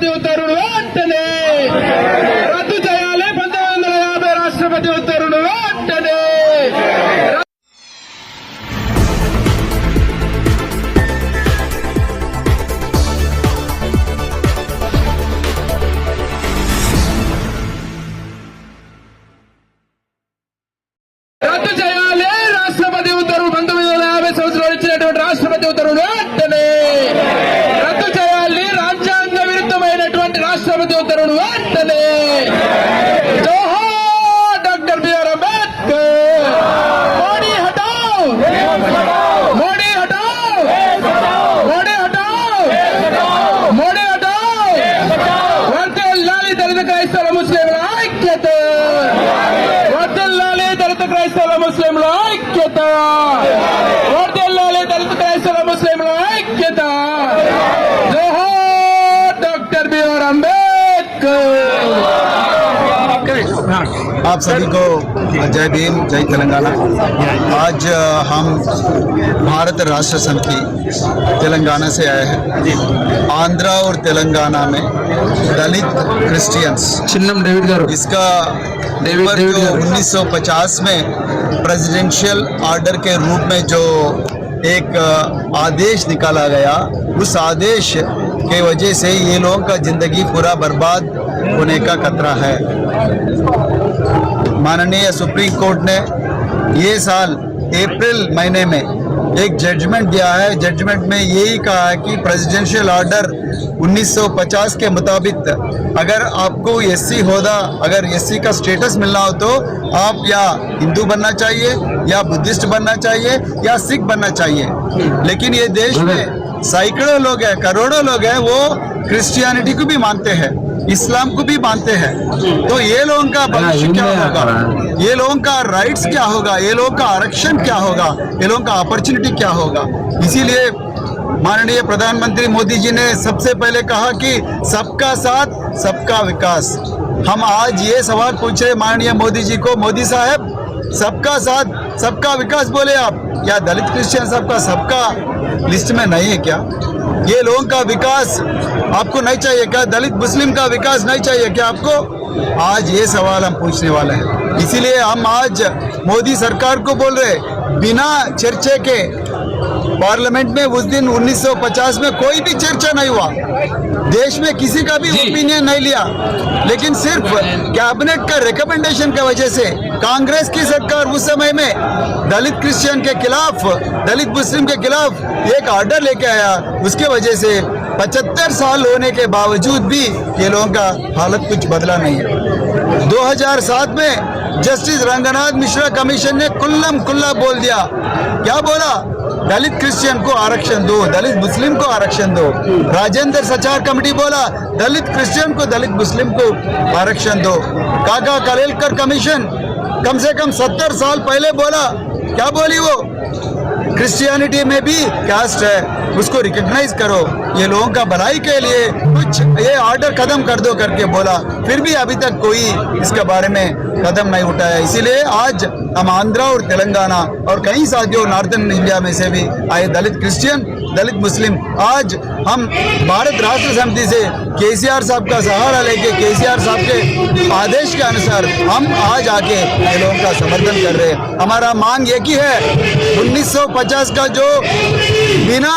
రాష్ట్రపతి ఉత్తర్వులు వెంటనే రద్దు చేయాలి. 1950 రాష్ట్రపతి ఉత్తర్వులు వెంటనే రద్దు చేయాలి. రాష్ట్రపతి ఉత్తర్వులు 1950 సంవత్సరాలు ఇచ్చినటువంటి రాష్ట్రపతి ఉత్తర్వులు వెంటనే రద్దు చేయాలి. రాజ్యాంగ విరుద్ధమైనటువంటి రాష్ట్రపతి ఉత్తర్వులు వెంటనే. జోహార్ డాక్టర్ బిఆర్ అంబేద్కర్. మోడీ హటాओ, మోడీ హటాओ, మోడీ హటాओ, మోడీ హటాओ. వర్ధిల్లాలి దళిత క్రైస్తవ ముస్లింల ఐక్యత, వర్ధిల్లాలి దళిత క్రైస్తవ ముస్లింల ఐక్యత, వర్ధిల్లాలి దళిత క్రైస్తవ ముస్లింల ఐక్యత. జోహార్ డాక్టర్ బిఆర్ అంబేద్కర్. आप सभी को जय भीम, जय तेलंगाना। आज हम भारत राष्ट्र समिति तेलंगाना से आए हैं। आंध्रा और तेलंगाना में दलित क्रिश्चियंस इसका 1950 में प्रेसिडेंशियल ऑर्डर के रूप में जो एक आदेश निकाला गया, उस आदेश के वजह से ये लोगों का जिंदगी पूरा बर्बाद होने का खतरा है। माननीय सुप्रीम कोर्ट ने ये साल अप्रैल महीने में एक जजमेंट दिया है। जजमेंट में यही कहा है कि प्रेसिडेंशियल ऑर्डर 1950 के मुताबिक अगर आपको एससी होदा, अगर एससी का स्टेटस मिलना हो तो आप या हिंदू बनना चाहिए, या बुद्धिस्ट बनना चाहिए, या सिख बनना चाहिए। लेकिन ये देश में सैकड़ों लोग हैं, करोड़ों लोग हैं, वो क्रिश्चियनिटी को भी मानते हैं, इस्लाम को भी मानते हैं। तो ये लोगों का भविष्य क्या होगा, ये लोगों का राइट्स क्या होगा, ये लोगों का आरक्षण क्या होगा, ये लोगों का अपॉर्चुनिटी क्या होगा। इसीलिए माननीय प्रधानमंत्री मोदी जी ने सबसे पहले कहा कि सबका साथ सबका विकास। हम आज ये सवाल पूछे माननीय मोदी जी को, मोदी साहब सबका साथ सबका विकास बोले आप, क्या दलित क्रिश्चियन सबका लिस्ट में नहीं है क्या? ये लोगों का विकास आपको नहीं चाहिए क्या? दलित मुस्लिम का विकास नहीं चाहिए क्या आपको? आज ये सवाल हम पूछने वाले हैं। इसीलिए हम आज मोदी सरकार को बोल रहे, बिना चर्चा के पार्लियामेंट में उस दिन 1950 में कोई भी चर्चा नहीं हुआ, देश में किसी का भी ओपिनियन नहीं लिया, लेकिन सिर्फ कैबिनेट का रिकमेंडेशन की वजह से कांग्रेस की सरकार उस समय में दलित क्रिश्चियन के खिलाफ, दलित मुस्लिम के खिलाफ एक ऑर्डर लेके आया। उसके वजह से 75 साल होने के बावजूद भी ये लोगों का हालत कुछ बदला नहीं है। 2007 में जस्टिस रंगनाथ मिश्रा कमीशन ने कुल्लम कुल्ला बोल दिया। क्या बोला? दलित क्रिश्चियन को आरक्षण दो, दलित मुस्लिम को आरक्षण दो। राजेंद्र सचार कमेटी बोला दलित क्रिश्चियन को, दलित मुस्लिम को आरक्षण दो। काका कलेलकर कमीशन कम से कम 70 साल पहले बोला, क्या बोली वो? क्रिश्चियनिटी में भी कास्ट है, उसको रिकॉग्नाइज करो, ये लोगों का भलाई के लिए कुछ ये ऑर्डर कदम कर दो करके बोला। फिर भी अभी तक कोई इसके बारे में कदम नहीं उठाया। इसीलिए आज हम आंध्रा और तेलंगाना और कई साथियों नॉर्थन इंडिया में से भी आए दलित क्रिश्चियन, दलित मुस्लिम, आज हम भारत राष्ट्र समिति से केसीआर साहब का सहारा लेके, केसीआर साहब के आदेश के अनुसार हम आज आके ये लोगों का समर्थन कर रहे हैं। हमारा मांग एक ही है, 1950 का जो बिना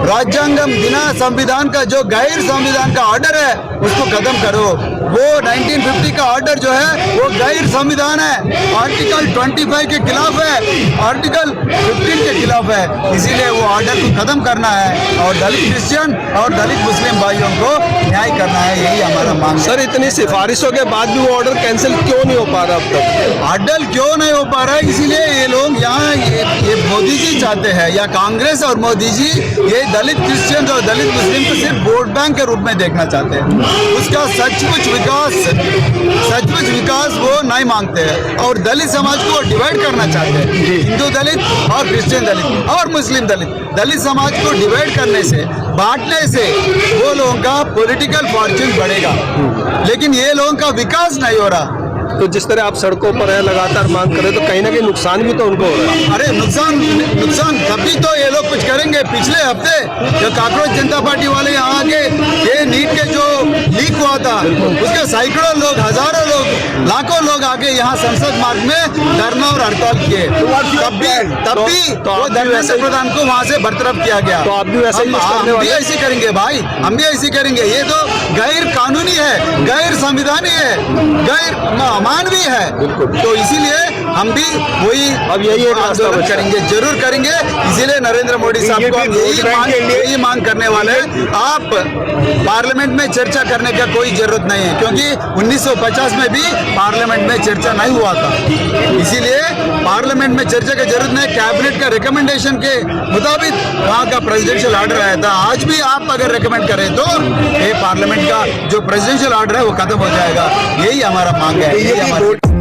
राज्यांगम, बिना संविधान का जो गैर संविधान का ऑर्डर है उसको खत्म करो। वो 1950 का ऑर्डर जो है वो गैर संविधान है, आर्टिकल 25 के खिलाफ है, आर्टिकल 15 के खिलाफ है। इसीलिए वो ऑर्डर को खत्म करना है और दलित क्रिश्चियन और दलित मुस्लिम भाइयों को न्याय करना है, यही हमारा मांग है। सर, इतनी सिफारिशों के बाद भी वो ऑर्डर कैंसिल क्यों नहीं हो पा रहा अब तक? ऑर्डर क्यों नहीं हो पा रहा है? इसीलिए ये लोग यहाँ ये मोदी जी चाहते हैं, या कांग्रेस और मोदी जी ये दलित क्रिश्चियन और दलित मुस्लिम को सिर्फ वोट बैंक के रूप में देखना चाहते हैं। उसका सचमुच विकास वो नहीं मांगते हैं और दलित समाज को डिवाइड करना चाहते हैं। हिंदू दलित और क्रिश्चियन दलित और मुस्लिम दलित, दलित समाज को डिवाइड करने से, बांटने से वो लोगों का पॉलिटिकल फॉर्च्यून बढ़ेगा, लेकिन ये लोगों का विकास नहीं हो रहा। तो जिस तरह आप सड़कों पर है लगातार मांग कर रहे, तो कहीं ना कहीं नुकसान भी तो उनको हो रहा है। अरे नुकसान तभी तो ये लोग कुछ करेंगे। पिछले हफ्ते जो कांग्रेस जनता पार्टी वाले यहाँ आके ये नीट के जो हुआ था, उसके सैकड़ों लोग, हजारों लोग, लाखों लोग आके यहाँ संसद मार्ग में धरना और हड़ताल किए। तब भी वो धर्मेंद्र प्रधान को वहाँ से बरतरफ किया गया। तो आप भी वैसे ही हम भी ऐसे करेंगे भाई, हम भी ऐसे करेंगे। ये तो गैर कानूनी है, गैर संविधानी है, गैर मानवीय है। तो इसीलिए हम भी वही अब यही एक रास्ता आंदोलन बचा। करेंगे, जरूर करेंगे। इसीलिए नरेंद्र मोदी साहब को हम यही मांग करने वाले हैं। आप पार्लियामेंट में चर्चा करने का कोई जरूरत नहीं है, क्योंकि 1950 में भी पार्लियामेंट में चर्चा नहीं हुआ था। इसीलिए पार्लियामेंट में चर्चा की जरूरत नहीं। कैबिनेट का रिकमेंडेशन के मुताबिक वहाँ का प्रेसिडेंशियल ऑर्डर आया था। आज भी आप अगर रिकमेंड करें तो ये पार्लियामेंट का जो प्रेसिडेंशियल ऑर्डर है वो खत्म हो जाएगा। यही हमारा मांग है, यही हमारा